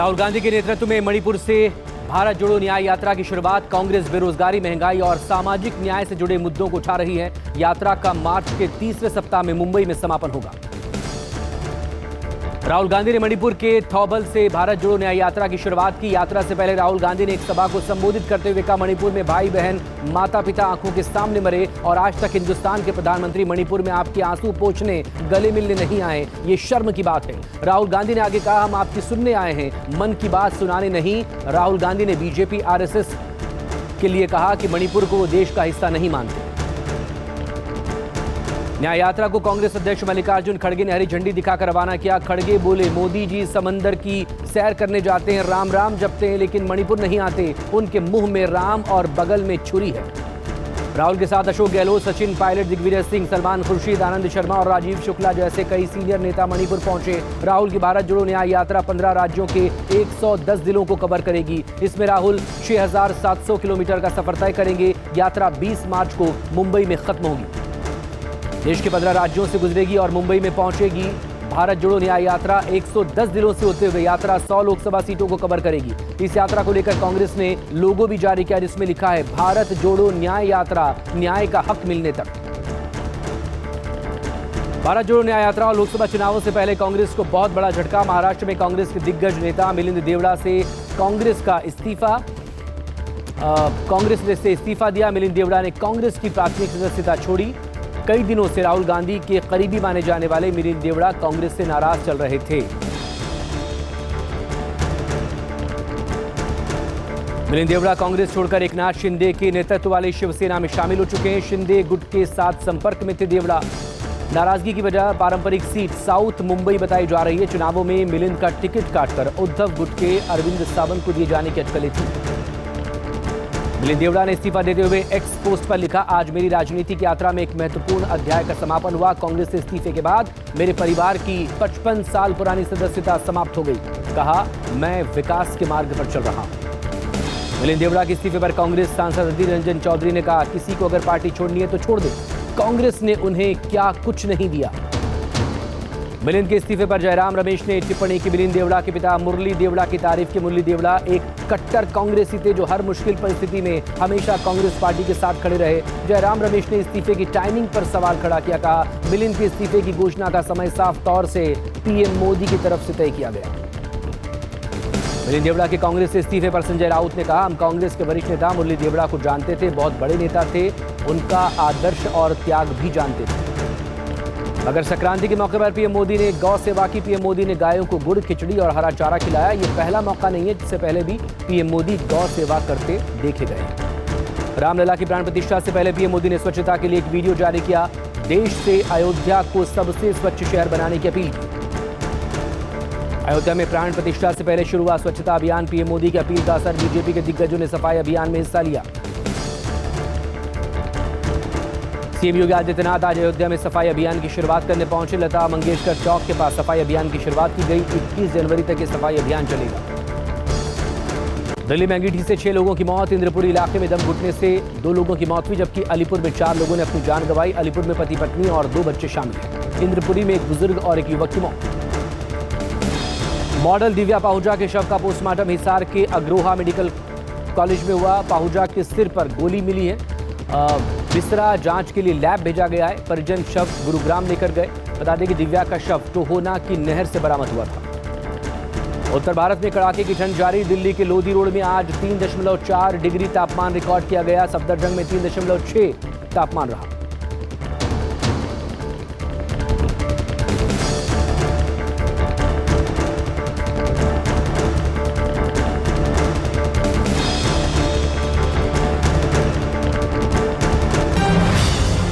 राहुल गांधी के नेतृत्व में मणिपुर से भारत जोड़ो न्याय यात्रा की शुरुआत। कांग्रेस बेरोजगारी, महंगाई और सामाजिक न्याय से जुड़े मुद्दों को उठा रही है। यात्रा का मार्च के तीसरे सप्ताह में मुंबई में समापन होगा। राहुल गांधी ने मणिपुर के थौबल से भारत जोड़ो न्याय यात्रा की शुरुआत की। यात्रा से पहले राहुल गांधी ने एक सभा को संबोधित करते हुए कहा, मणिपुर में भाई बहन, माता पिता आंखों के सामने मरे और आज तक हिंदुस्तान के प्रधानमंत्री मणिपुर में आपके आंसू पोंछने, गले मिलने नहीं आए। ये शर्म की बात है। राहुल गांधी ने आगे कहा, हम आपकी सुनने आए हैं, मन की बात सुनाने नहीं। राहुल गांधी ने बीजेपी आरएसएस के लिए कहा कि मणिपुर को वो देश का हिस्सा नहीं मानते। न्याय यात्रा को कांग्रेस अध्यक्ष मल्लिकार्जुन खड़गे ने हरी झंडी दिखाकर रवाना किया। खड़गे बोले, मोदी जी समंदर की सैर करने जाते हैं, राम राम जपते हैं, लेकिन मणिपुर नहीं आते। उनके मुंह में राम और बगल में छुरी है। राहुल के साथ अशोक गहलोत, सचिन पायलट, दिग्विजय सिंह, सलमान खुर्शीद, आनंद शर्मा और राजीव शुक्ला जैसे कई सीनियर नेता मणिपुर पहुंचे। राहुल की भारत जोड़ो न्याय यात्रा 15 राज्यों के 110 जिलों को कवर करेगी। इसमें राहुल 6700 किलोमीटर का सफर तय करेंगे। यात्रा 20 मार्च को मुंबई में खत्म होगी। देश के 15 राज्यों से गुजरेगी और मुंबई में पहुंचेगी। भारत जोड़ो न्याय यात्रा 110 जिलों से होते हुए यात्रा 100 लोकसभा सीटों को कवर करेगी। इस यात्रा को लेकर कांग्रेस ने लोगो भी जारी किया, जिसमें लिखा है, भारत जोड़ो न्याय यात्रा, न्याय का हक मिलने तक। भारत जोड़ो न्याय यात्रा और लोकसभा चुनावों से पहले कांग्रेस को बहुत बड़ा झटका। महाराष्ट्र में कांग्रेस के दिग्गज नेता मिलिंद देवड़ा से कांग्रेस ने इस्तीफा दिया। मिलिंद देवड़ा ने कांग्रेस की प्राथमिक सदस्यता छोड़ी। कई दिनों से राहुल गांधी के करीबी माने जाने वाले मिलिंद देवड़ा कांग्रेस से नाराज चल रहे थे। मिलिंद देवड़ा कांग्रेस छोड़कर एकनाथ शिंदे के नेतृत्व वाली शिवसेना में शामिल हो चुके हैं। शिंदे गुट के साथ संपर्क में थे देवड़ा। नाराजगी की वजह पारंपरिक सीट साउथ मुंबई बताई जा रही है। चुनावों में मिलिंद का टिकट काटकर उद्धव गुट के अरविंद सावंत को दिए जाने की अटकलें थी। मिलिंद देवड़ा ने इस्तीफा देते हुए एक्स पोस्ट पर लिखा, आज मेरी राजनीति की यात्रा में एक महत्वपूर्ण अध्याय का समापन हुआ। कांग्रेस से इस्तीफे के बाद मेरे परिवार की 55 साल पुरानी सदस्यता समाप्त हो गई। कहा, मैं विकास के मार्ग पर चल रहा हूं। मिलिंद देवड़ा के इस्तीफे पर कांग्रेस सांसद अधीर रंजन चौधरी ने कहा, किसी को अगर पार्टी छोड़नी है तो छोड़ दे, कांग्रेस ने उन्हें क्या कुछ नहीं दिया। मिलिंद के इस्तीफे पर जयराम रमेश ने टिप्पणी की, मिलिंद देवड़ा के पिता मुरली देवड़ा की तारीफ की। मुरली देवड़ा एक कट्टर कांग्रेसी थे जो हर मुश्किल परिस्थिति में हमेशा कांग्रेस पार्टी के साथ खड़े रहे। जयराम रमेश ने इस्तीफे की टाइमिंग पर सवाल खड़ा किया। कहा, मिलिंद के इस्तीफे की घोषणा का समय साफ तौर से पीएम मोदी की तरफ से तय किया गया। मिलिंद देवड़ा के कांग्रेस से इस्तीफे पर संजय राउत ने कहा, हम कांग्रेस के वरिष्ठ नेता मुरली देवड़ा को जानते थे, बहुत बड़े नेता थे, उनका आदर्श और त्याग भी जानते थे। मकर संक्रांति के मौके पर पीएम मोदी ने गौ सेवा की। पीएम मोदी ने गायों को गुड़, खिचड़ी और हरा चारा खिलाया। ये पहला मौका नहीं है, जिससे पहले भी पीएम मोदी गौ सेवा करते देखे गए। रामलला की प्राण प्रतिष्ठा से पहले पीएम मोदी ने स्वच्छता के लिए एक वीडियो जारी किया। देश से अयोध्या को सबसे स्वच्छ शहर बनाने की अपील की। अयोध्या में प्राण प्रतिष्ठा से पहले शुरू हुआ स्वच्छता अभियान। पीएम मोदी की अपील का असर, बीजेपी के दिग्गजों ने सफाई अभियान में हिस्सा लिया। सीएम योगी आदित्यनाथ आज अयोध्या में सफाई अभियान की शुरुआत करने पहुंचे। लता मंगेशकर चौक के पास सफाई अभियान की शुरुआत की गई। 21 जनवरी तक ये सफाई अभियान चलेगा। दिल्ली में अंगीठी से 6 लोगों की मौत। इंद्रपुरी इलाके में दम घुटने से 2 लोगों की मौत हुई, जबकि अलीपुर में 4 लोगों ने अपनी जान गंवाई। अलीपुर में पति पत्नी और 2 बच्चे शामिल हैं। इंद्रपुरी में एक बुजुर्ग और एक युवक की मौत। मॉडल दिव्या पाहुजा के शव का पोस्टमार्टम हिसार के अग्रोहा मेडिकल कॉलेज में हुआ। पाहुजा के सिर पर गोली मिली है। बिस्तरा जांच के लिए लैब भेजा गया है। परिजन शव गुरुग्राम लेकर गए। बता दें कि दिव्या का शव टोहोना की नहर से बरामद हुआ था। उत्तर भारत में कड़ाके की ठंड जारी। दिल्ली के लोधी रोड में आज 3.4 डिग्री तापमान रिकॉर्ड किया गया। सफदरजंग में 3.6 तापमान रहा।